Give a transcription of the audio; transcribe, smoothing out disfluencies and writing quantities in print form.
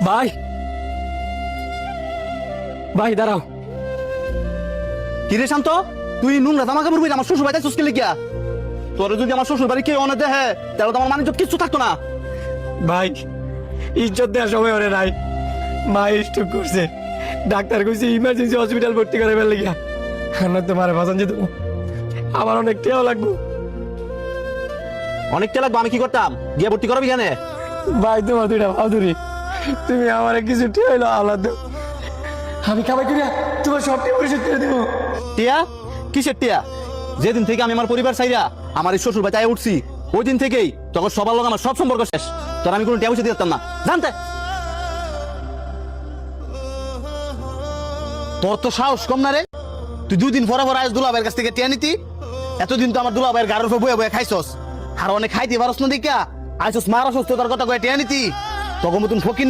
ভাই ভাই দাঁড়াও। কিরে শান্ত, তুই নোংরা জামা কাপড় পরে আমার শ্বশুর বাড়িতে চুসকে লিখিয়া? তোর যদি আমার শ্বশুর বাড়ি কেউ অনেক দেখে তাহলে তো আমার মানে কিচ্ছু থাকতো না। ভাই ইজ্জত দেওয়ার সময় ওরে নাই, মা স্ট্রোক করছে, ডাক্তার কইছে ইমার্জেন্সি হসপিটাল ভর্তি করে ফেলে গিয়া। না তোমার বাঁচান যেত, আমার অনেক টেও লাগবো। অনেকটা লাগবে, আমি কি করতাম? গিয়ে ভর্তি করাবি কেন? ভাই তোমার দুইটা বাহাদুরি, তুমি আমার কিছু টেও হইলো আল্লাহ দেও, আমি খাবার করিয়া তোমার সব টেও পরিশোধ করে দেবো। টিয়া? কিসের টিয়া? যেদিন থেকে আমি আমার পরিবার চাইরা আমার এই শ্বশুর বাড়িতে উঠছি ওই দিন থেকেই তখন সবার লোক আমার সব সম্পর্ক শেষ। তোর আমি কোনো টিয়া পয়সা দিতাম না জানতে। তোর তো সাহস কম না রে, তুই 2 দিন পরে পরে আজ দুলাভাইয়ের কাছ থেকে টিয়া নিতি। এতদিন তো আমার দুলাভাইয়ের গাড়ির উপর বয়ে বয়ে খাইছস, আর অনেক খাইতে পারস না দেখা আইসস মার অসুস্থতার কথা কয়ে টিয়া নিতি। তখন মতন ফকির